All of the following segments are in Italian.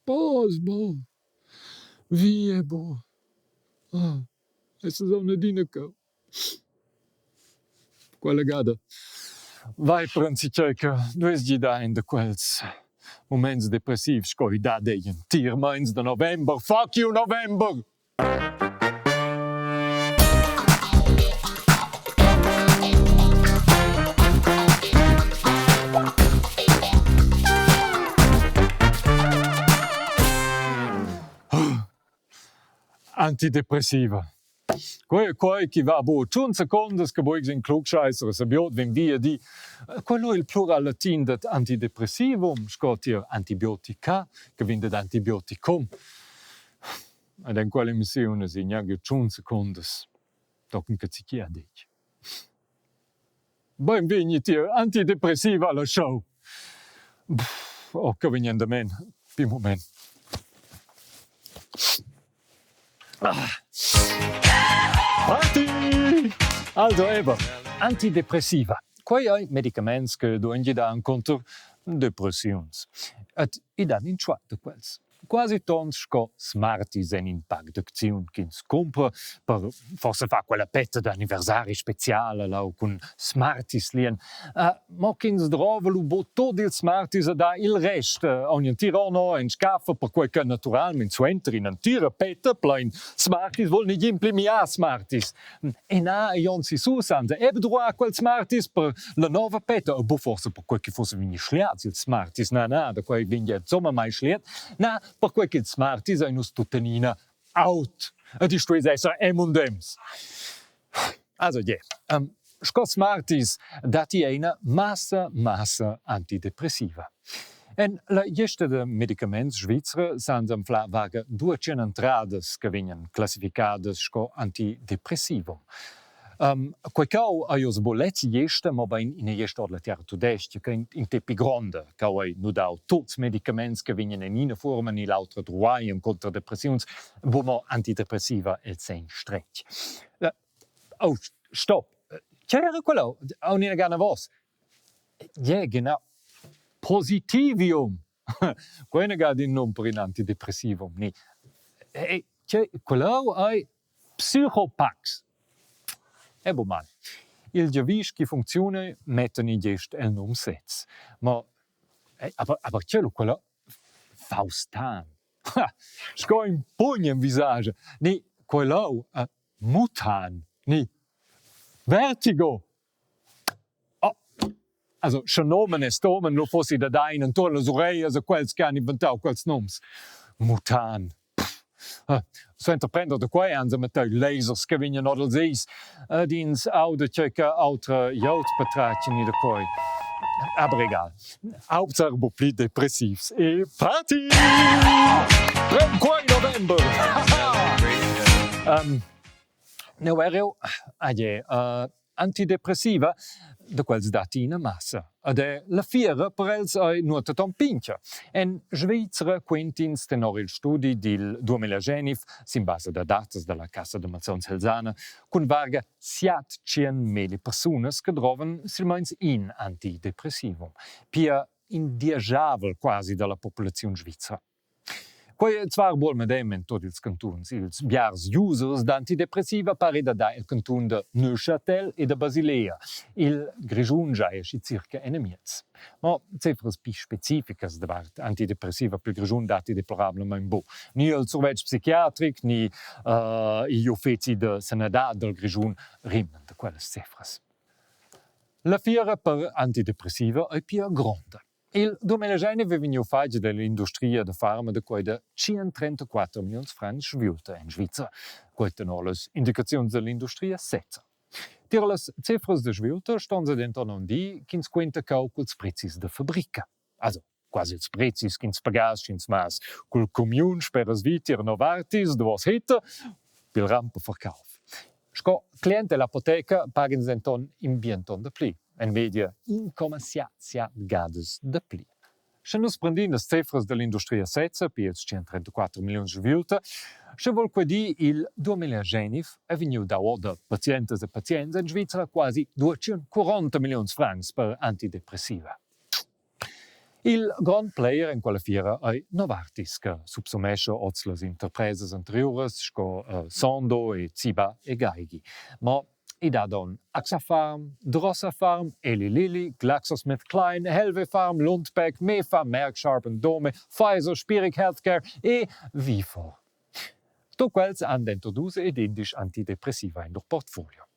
Pos, bo. Vie, bo. Essa zona dinca. Quella gada. Vai pranzicheca, nu es gida in de quels moments depressivs coi da deien. Tier meins de November. Fuck you, November! Antidepressiva. Quei chi va bo 100 secondes che voi in klugscheisser se biot wenn wir di quello il plural latin dat antidepressivum scotia antibiotica che vinde da antibioticum ed in quella missione si gnaghi 100 secondes tocken che si chia dic ben vegniti antidepressiva alla show che vegnan da men pi moment Party! Also eben, antidepressiva. Quei hai medicaments che doen da incontro depressions. Et I dan in choix de quels. Quasi tons sco Smarties en impact d'acziun ch'ins compra per forse fa quella petta d'anniversari speciale lau con Smarties lien. Mo ch'ins drovelu bo tot il Smarties da il rest. Ogni tirono en scaffa per quel che naturalment suenter in antira petta plein Smarties vol ni implemia Smarties. E na ion si susanza eb droit a quel Smarties per la nova petta bo forse per quel che fosse vini schliats il Smarties. Na da quei vini insomma mai schliat. Na per quel che il Smarties è nus tutanina out. Et ist es esser M&M's. Also sco Smarties dati una massa antidepressiva. En la gesta de medicaments svizzera sans am fla vaga 200 entrades che vengono classificate sco antidepressivum. Quecau a jos bolets gesta, ma in gesta od la terra tudestia, che in tepi gronda, cau ai nu dau tots medicaments che vengono in una forma ni l'altra druai contra depressions, bomo antidepressiva el sen stretch. Stop. C'era quello, a un'ina gana vos. Genau. Positivium. Quena gada in non per in antidepressivum, ni. Quello ai Psychopax. Ebo mal. Il giavisch che funziona metten in gest el num sez. Ma aber cello quello Faustan. Sco in pugno in visage. Ni quello Mutan. Ni Vertigo. Also, schon nomen es tomen, lo fossi da dain, en tolle oreilles, quels che hanno inventato quels noms. Mutan. So entreprender de quei anse met lasers che vignan od els eis, dins aude tjeca altre jout betratjen in de quei. Aber egal. Hauptsache bo pli depressivs. E party! Quei November! No ereo, antidepressiva, de quels dati in massa. Ed è la fiera per els ai nuota tompincia. En Svizzera quintins tenor il studi del 2020 sin base da datas della Cassa de Mazzons Helsana cun varga 700.000 personas che drovan silmeins in antidepressivum. Pia indiagiavel quasi della popolazione svizzera. Quei zwar buol medem in tot ils cantuns, ils biars users d'antidepressiva pare da il cantun de Neuchâtel e de Basilea. Il Grigiun già esci circa enemiets. Ma cifras pi specificas davart antidepressiva per Grigiun dati deplorablemente bo. Ni il surveig psichiatric, ni i uffeci de sanità del Grigiun rimmen de quelles cifras. La fiera per antidepressiva è pia gronda. Il 2020 vegno faig dell'industria de farma de quei de 134 milions francs sviulta in Svizzera. Quei tenor les indicazions dell'industria setza. Tira les cifras de sviulta ston se denton non di ch'ins quenta cau culs prezis de fabrica. Also, quasi ils prezis ch'ins pagas ch'ins mas cul commun speras vitir novartis de vos heta pil rampe verkauf. Sco cliente l'apoteca pagins denton in bienton de pli. En media 1,7 gades de pli. Se nos prendin las cifras dell'industria setza, pi els 134 milions sviulta, se vol quedi il 2020 è vegniu da de pazientes e pazients in Svizzera quasi 240 milions francs per antidepressiva. Il grand player in quella fiera è Novartis, che subsumesce oz le interpreses anteriores, sco Sando e Ziba e Geigy. Ma i da don AXA Farm, Drosser Farm, Eli Lilly, GlaxoSmithKline, Helve Farm, Lundbeck, Mefa, Merck Sharp & Dome, Pfizer, Spirik Healthcare e Vifor. Sto quels han introduse ed indisch antidepressiva in lor portfolio.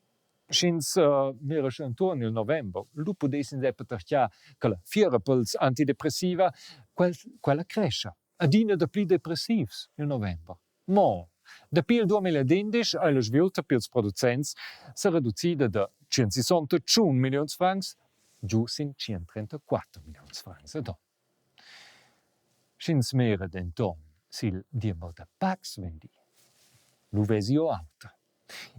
Schins mirisch intorno il november, lupo desin sepatarchia che la fiera pels antidepressiva quella cresce. Adina de pli depressivs il november. Mo, da pil 2011 è la svilta pils producents si riducida da 161 milioni francs giù sin 134 milioni francs. Schins mere denton sil diemel da Pax vendi. L'uvesio alta.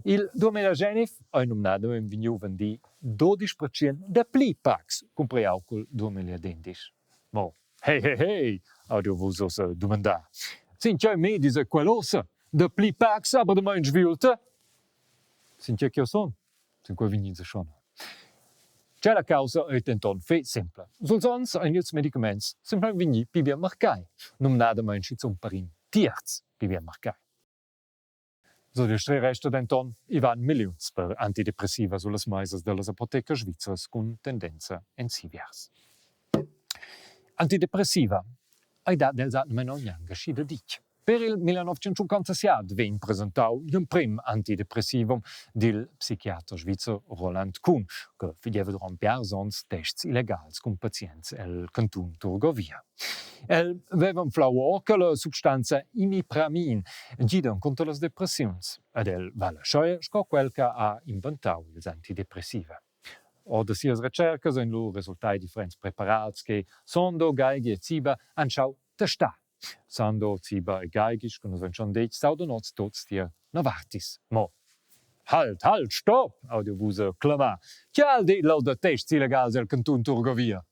Il 2019 è nominato in vigno vendi 12% da pli Pax, compreau col 2011. Mo, hey, audio vos os domandar. Sintia me dise quellosa, da pli Pax, aber de mein svilta? Sintia che son? Sin quei vigninze schon. C'è la causa è tenton fe simple. Solsons ein ils medicaments simple vigni pi bien marcai. Nominato mein schizum parin tierz pi bien marcai. So die Reste denton ivan milions per antidepressiva sulle maises delle apoteche svizzere con tendenza ensiviars. Antidepressiva ai dat dels atmen ogni geschiede dic. Per il 1957 vien presentau un prim antidepressivum del psichiater svizzer Roland Kuhn, che fideva rompiar sons tests illegals con pazients el canton Turgovia. El aveva un flauor che la substanza imipramin giden contro le depressiuns, ed el va lasciare sco quel che ha inventau ils antidepressiva. O de sias recercas in lu risultai differents preparats che Sando, Geigy e Ziba anschau testar. Sando, Ziba e Geigy, che nos schon detg, saudonoz tots dir Novartis. Mo, halt, stopp, audiovuse clamar. Chial dit lau de tests illegals el canton Turgovia.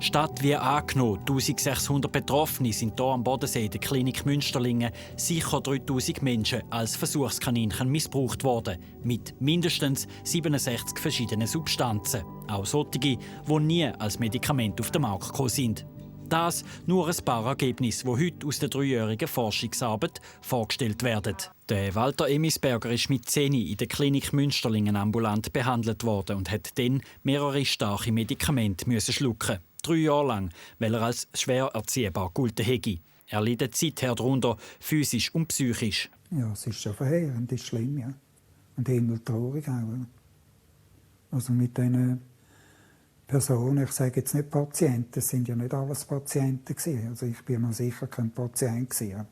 Statt wie angenommen, 1600 Betroffene sind hier am Bodensee in der Klinik Münsterlingen sicher 3000 Menschen als Versuchskaninchen missbraucht worden, mit mindestens 67 verschiedenen Substanzen. Auch solche, die nie als Medikament auf den Markt gekommen sind. Das nur ein paar Ergebnisse, die heute aus der 3-jährigen Forschungsarbeit vorgestellt werden. Der Walter Emisberger ist mit 10 in der Klinik Münsterlingen ambulant behandelt worden und hat dann mehrere starke Medikamente schlucken. 3 Jahre lang, weil er als schwer erziehbar gelten hätte. Er leidet seither darunter, physisch und psychisch. Ja, es ist schon verheerend, es ist schlimm, ja. Und himmeltraurig auch. Also mit diesen Personen, ich sage jetzt nicht Patienten, es sind ja nicht alles Patienten gewesen. Also ich bin mir sicher kein Patient gewesen.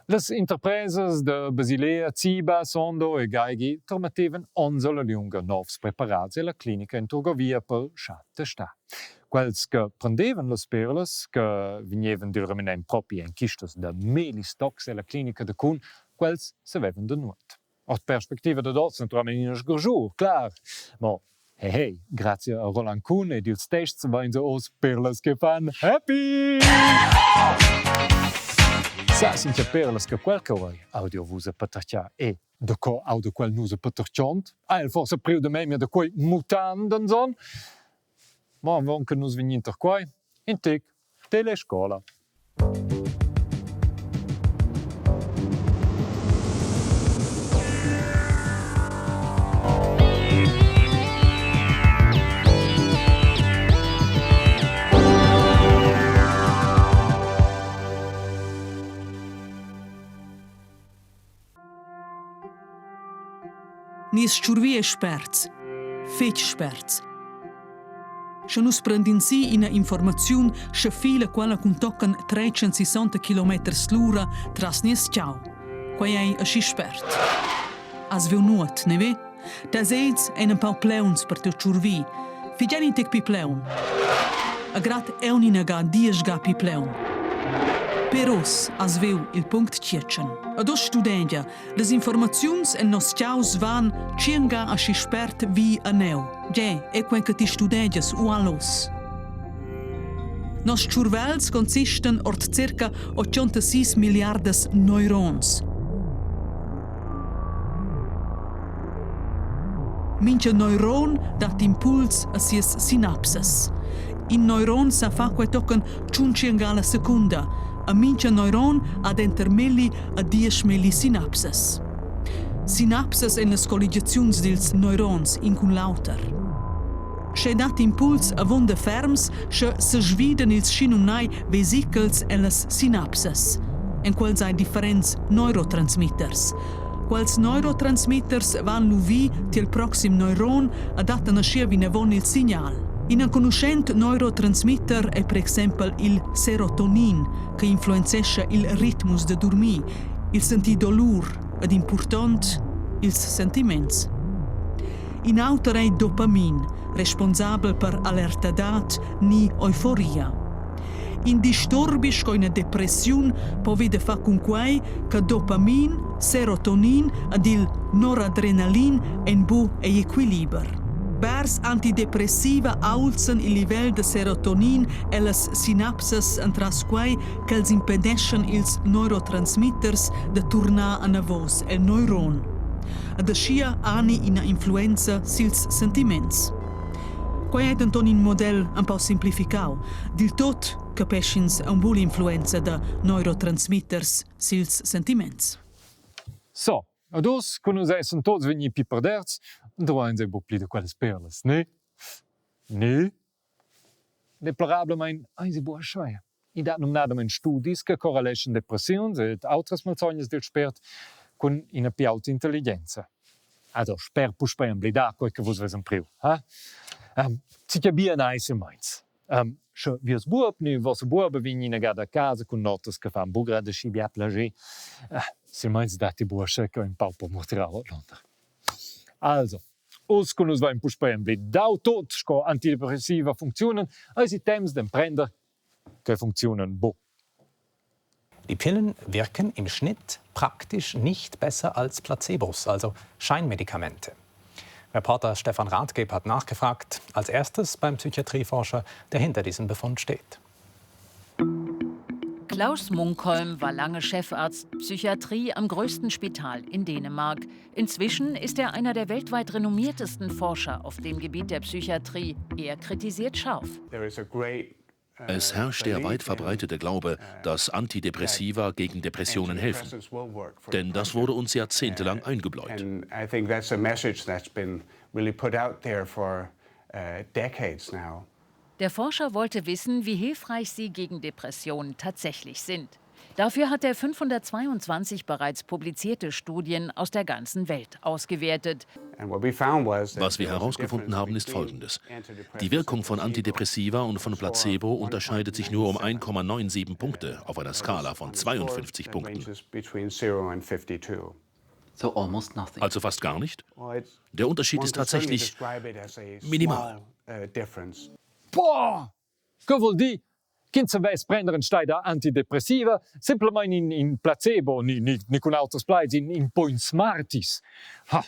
Les interpreses de Basilea, Ziba, Sando e Geigy permettevan onzola lunga novs preparats e la clinica in Turgovia per testar. Quels che prendevan les perles, che vignevan dil remenem propi en kistas de melistox e la clinica de Kuhn, quels se vevan de nuot. Aus perspectiva de dots naturalment in sgurjur, clar. Ma hey, grazie a Roland Kuhn e dils tests vain se os perles che fan happy! Sa sind ja perles che quel che voi audiovuse patercia e de co audio quel nuse paterciont, el forse priu de memia de quei mutanden son, ma von che nus vigninter quai, in tic, telescola. Nis ciurvie sperts, fec sperts. Se nus prendin si ina informaziun se fila quella cun toccan 360 km l'ora tras nies ciao. Quai ei asci spert. As viu nuot, ne ve? Das eids ein un pau pleuns per teu ciurvi. Figiani tec pi pleun. A grat eun inaga 10 ga pi pleun. Peros as viu il punct cietschen. Ad os studentia, les informaziuns en nos ciaus van cienga a si spert vi a neu. Ge, e quen che ti studentias u allos. Nos ciurvels consisten ort circa 86 miliardes neurons. Mincha neuron dat impuls a sies synapses. in neuron sa fa quai tocan ciunciangala secunda, a mincha neuron ad entermelli a 10 melli sinapses. Sinapses en las colligaziuns dils neurons in cun lauter. C'è dat impuls avonda ferms, che se sviden ils schinunai vesicles e las sinapses, en quals hai differents neurotransmitters. Quals neurotransmitters van luvi til proxim neuron a dat nascia vinavon il signal. In un conoscent neurotransmitter è per esempio il serotonin, che influenzesce il ritmus de dormir, il sentir dolor ed important, ils sentiments. In auter è dopamin, responsabel per alertadat ni euforia. In disturbis co una depression po vede fa con quai che dopamin, serotonin ed il noradrenalin en bu e equiliber. Bers antidepressiva alzan il livel de serotonin e las sinapses entras quai qu'els impedescen ils neurotransmitters de tornar a navos el neuron. Ad ascia ani ina influenza sils sentiments. Quai è denton in model un po' simplificau. Dil tot capeschins un bull influenza de neurotransmitters sils sentiments. So, ados conoscen tots vegni pi perderts, droin se pli de quelles perles, ne? Ne? Deplorablemein eisi boa schweier. I dat numnadamein studis che correlation depressions et autres malzognes del spert con ina pi alta intelligenza. Also, sper puspem blida quel che vos vesen priu, ha? Sicher bien eise meins. Sche vies buob nu vos buob vegni na gada casa con notas che fan bugra de schibia plager. Se meins dat die bursche che ein pauper motrao londer. Also, os con us vain puspem blid dau tot sco antidepressiva funktionen, als i temps den prender che funktionen bo. Die Pillen wirken im Schnitt praktisch nicht besser als Placebos, also Scheinmedikamente. Reporter Stefan Rathgeb hat nachgefragt, als erstes beim Psychiatrieforscher, der hinter diesem Befund steht. Klaus Munkholm war lange Chefarzt Psychiatrie am größten Spital in Dänemark. Inzwischen ist er einer der weltweit renommiertesten Forscher auf dem Gebiet der Psychiatrie. Er kritisiert scharf. Es herrscht der weit verbreitete Glaube, dass Antidepressiva gegen Depressionen helfen. Denn das wurde uns jahrzehntelang eingebläut. Der Forscher wollte wissen, wie hilfreich sie gegen Depressionen tatsächlich sind. Dafür hat er 522 bereits publizierte Studien aus der ganzen Welt ausgewertet. Was wir herausgefunden haben, ist Folgendes. Die Wirkung von Antidepressiva und von Placebo unterscheidet sich nur um 1,97 Punkte auf einer Skala von 52 Punkten. Also fast gar nicht? Der Unterschied ist tatsächlich minimal. Boah! Che vuol di? Kind se vais prendere un stai da antidepressiva, simplement in placebo, ni con autres plaids, in point smartis. Ha!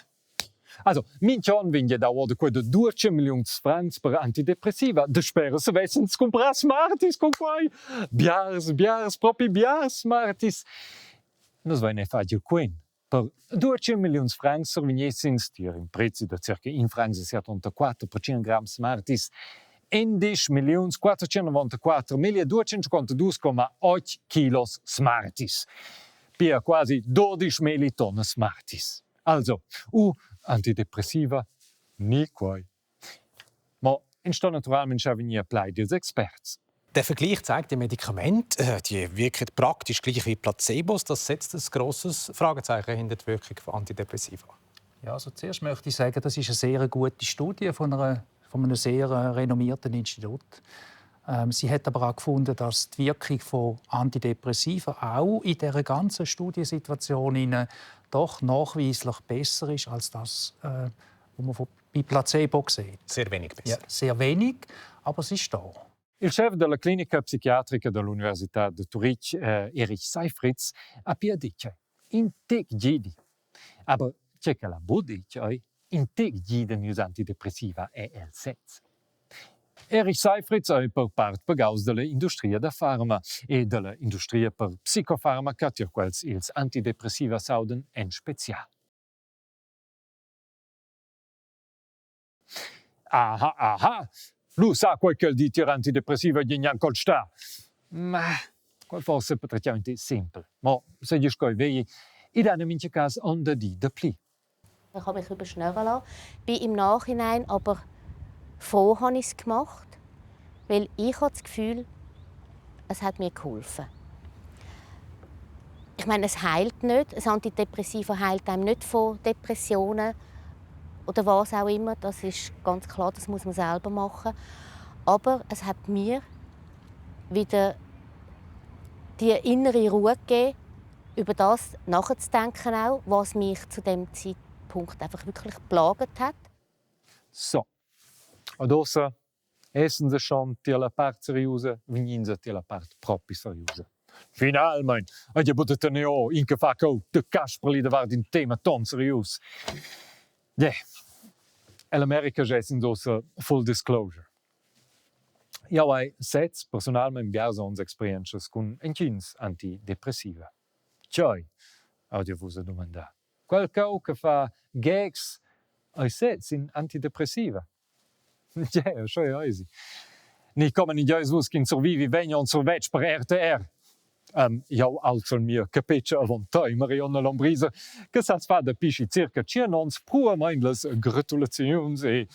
Also, minchon vinge da orde quei de 200 milions francs per antidepressiva. De spera se vessens comprar smartis con quai. Biars, propi biars smartis. Nos vai ne fagil quen. Per 200 milions francs servignessins, tier in prezzi da circa 1 francs e 74 per 100 gram smartis, 11.494.252,8 kilos smartis. Per quasi 12 Melitonnen smartis. Also, antidepressiva, nie quai. Ma in sto naturalmente schavenir plei des Experts. Der Vergleich zeigt, die Medikamente die wirken praktisch gleich wie Placebos. Das setzt ein grosses Fragezeichen hinter die Wirkung von Antidepressiva. Ja, also zuerst möchte ich sagen, das ist eine sehr gute Studie von einem sehr renommierten Institut. Sie hat aber auch gefunden, dass die Wirkung von Antidepressiva auch in dieser ganzen Studiensituation doch nachweislich besser ist als das, was man bei Placebo sieht. Sehr wenig besser. Ja, sehr wenig, aber es ist da. Il chef della clinica psichiatrica dell'Università di Zurich, Erich Seifriz, ha detto in tec gidi. Aber c'è che la dice in tec gidi gli antidepressiva è il sez. Erich Seifriz è per part pagaus della industria da farma e della industria per psicofarmaca, tir quels ils antidepressiva sauden en special. Aha, Lui sa quel che di tir antidepressiva di neanche sta. Ma quel forse praticamente simple. Ma se gli scoi vei, in einem manchen Cas onda di de pli. Ich habe mich überschnüren lassen. Bin im Nachhinein aber froh, habe ich es gemacht, weil ich habe das Gefühl, es hat mir geholfen. Ich meine, es heilt nicht. Ein Antidepressiva heilt einem nicht von Depressionen oder was auch immer. Das ist ganz klar, das muss man selber machen. Aber es hat mir wieder die innere Ruhe gegeben, über das nachzudenken, auch, was mich zu dem Zeitpunkt einfach wirklich geplagt hat. So, adesso essen sie schon la parte seriosa, venien sie la parte proprio seriosa. Finalmente, je potete ne ho in che fa co de Kasperli da war din tema ton serios. Ja, l'America jessen so full disclosure. Ja, hai sets personalmente biasa ons experiences con engins antidepressiva. Cioè, audio vusa domanda. Quel co che fa gags ai sets in antidepressiva. Ja, schon ja easy. Ni kommen in Jesus kin survivi vegna on survetch per RTR. Jau also mir capeccia avontai Marionna Lombrisa che sa fa da pisci circa 100 prua mindless gratulazions e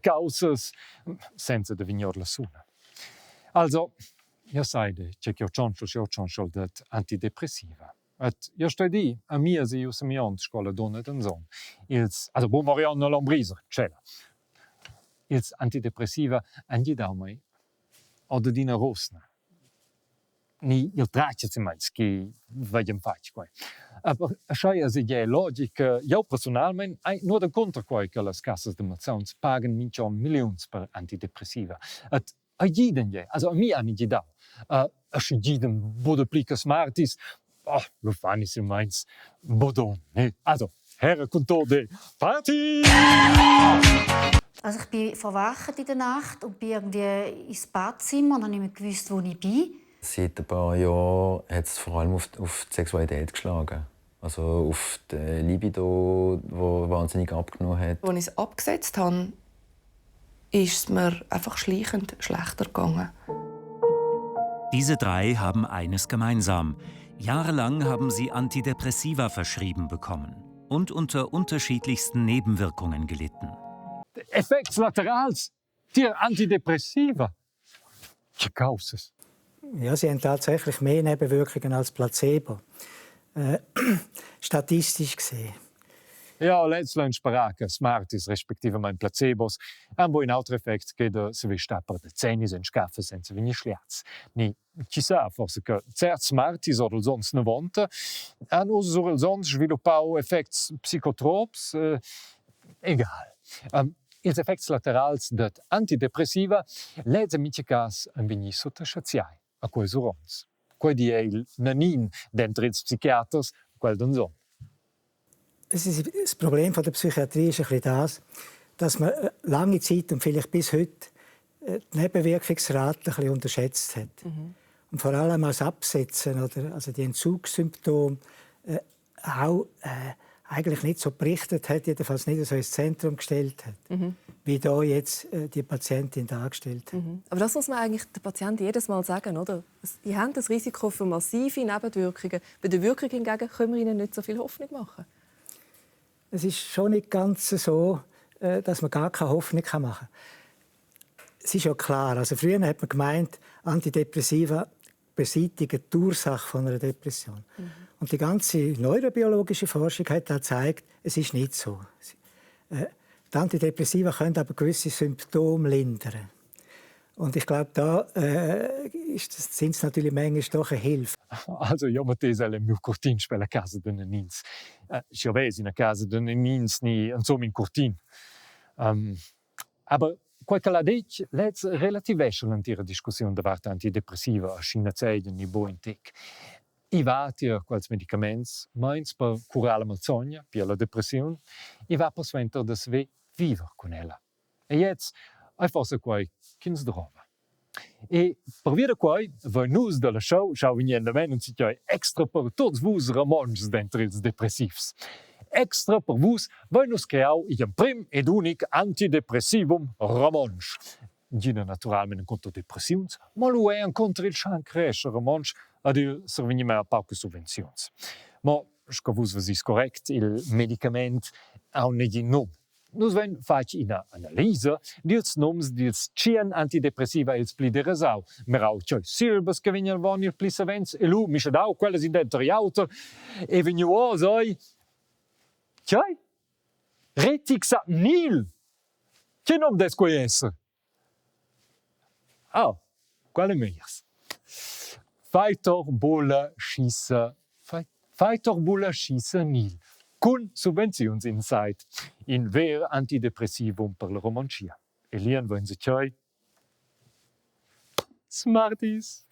causas senza de vignor la suna. Also, ja seide, che io choncho dat antidepressiva. Ja sto di a mia se us mi on scola donna den son. Ils also bo Marionna Lombrisa, cella. Ils antidepressiva angi da mai oder dina rosna. Ni il traccia mais che vediam fac qua. Aber scheia se je logica, io personalmente ai nur den contra qua che las cassas de mazzons pagan minchon millions per antidepressiva. At a jeden je, also a mi ani da. A jeden bude plicas martis. Lo fanno si meins bodon, ne? Also, Herre Kontor de Party! Also ich bin verwacht in der Nacht und bin irgendwie ins Badzimmer und habe nicht mehr gewusst, wo ich bin. Seit ein paar Jahren hat es vor allem auf die Sexualität geschlagen. Also auf die Libido, die wahnsinnig abgenommen hat. Als ich es abgesetzt habe, ist es mir einfach schleichend schlechter gegangen. Diese drei haben eines gemeinsam. Jahrelang haben sie Antidepressiva verschrieben bekommen und unter unterschiedlichsten Nebenwirkungen gelitten. Effects laterals, dir Antidepressiva. Que causes? Ja, sie haben tatsächlich mehr Nebenwirkungen als Placebo. Statistisch gesehen. Ja, letztlich Sprache, Smarties respektive mein Placebos, wo in altri effects che se vi sta per de zeni sen scaffe senza vini schliaz. Ni ci sa forse che certi Smarties oder sonst ne vonta hanno so sonst sviluppau effects psicotrops, egal. Ils effects laterals dat antidepressiva leze mitje cas un vini sottosciaziai a quei surons. Quei di il nanin dentro ils psichiaters, quel d'un son. Das Problem der Psychiatrie ist ein bisschen das, dass man lange Zeit und vielleicht bis heute die Nebenwirkungsrate ein bisschen unterschätzt hat. Und vor allem das Absetzen oder also die Entzugssymptome auch eigentlich nicht so berichtet hat, jedenfalls nicht so ins Zentrum gestellt hat, wie da jetzt die Patientin dargestellt hat. Aber das muss man eigentlich den Patienten jedes Mal sagen, oder? Die haben das Risiko für massive Nebenwirkungen. Bei der Wirkung hingegen können wir ihnen nicht so viel Hoffnung machen. Es ist schon nicht ganz so, dass man gar keine Hoffnung machen kann. Es ist ja klar, also früher hat man gemeint, Antidepressiva beseitigen die Ursache von einer Depression. Und die ganze neurobiologische Forschung hat gezeigt, es ist nicht so. Die Antidepressiva können aber gewisse Symptome lindern. Und ich glaube, da sind es natürlich manchmal doch eine Hilfe. Also, io matesa le mio cortin spela casa de nenins. Ich weiß in a casa de nenins ni insomma in cortin. Aber qualche la dec let's relativesce l'antira discussione davart antidepressiva a China zeiden ni bo in tec. I va tir quals medicaments meins per curare la malsogna, per la depressione, i va per sventer de sve viver con ella. E jetzt hai forse quai kins drova. E per via de quai, voi nus de la show, schau venien de men si extra per tots vus ramons dentro ils depressivs. Extra per vus, voi nus creau in prim ed unic antidepressivum ramons. gina naturalment contro depressiuns, ma lo è contro il chan crescere monsch ad il servigni a pauche subvenzions. Ma, scavus vas is correct, il medicament ha un negli nom. Nus ven fac ina analisa dils noms dils 100 antidepressiva ils pli derasau. Merau tjoi silbers che vengono von il pli savens e lu misce dau quelles in dentro auto e vegnu osoi. Tjoi? Retixa nil. Che nom des quo esser? Ah, quale meias? Faitor bola schissa nil. Con subvenzions inside, in ver antidepressivum per la romancia. E lien voin se tjoi. Smarties.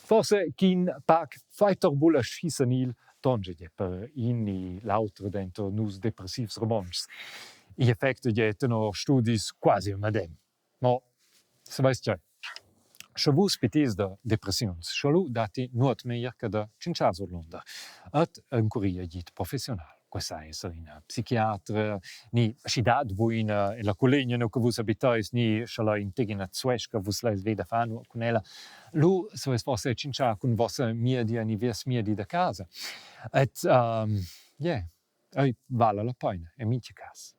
Forse kin pac faitor bola schissa nil, tonge je per inni l'autre dentro nus depressivs romanchs. I effecto je no studis quasi madem. Ma, se vais tjoi. Se vus pitis da depressions, schalu dati nuot meier che da cincias Orlanda. At un curia git professional. Questa è una psichiatra, ni scidat buina e la collegna no che vus abitais, ni schala in tegina zuesca vus lais veda fanu con ella. Lu so es forse cincia con vossa miedi ni vers miedi da casa. Et vale la pena, e mince cas.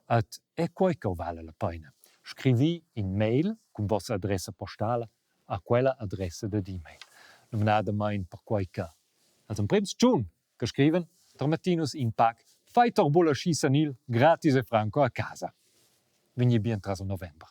Et e quoico vale la pena. Scrivi in mail con vostra adressa postale a quella adressa d'e-mail. Nominada main per quoica. Als un prims giun che scriven Tramattinus in pac faitor bola scisanil gratis e franco a casa. Vigni bien tras novembre.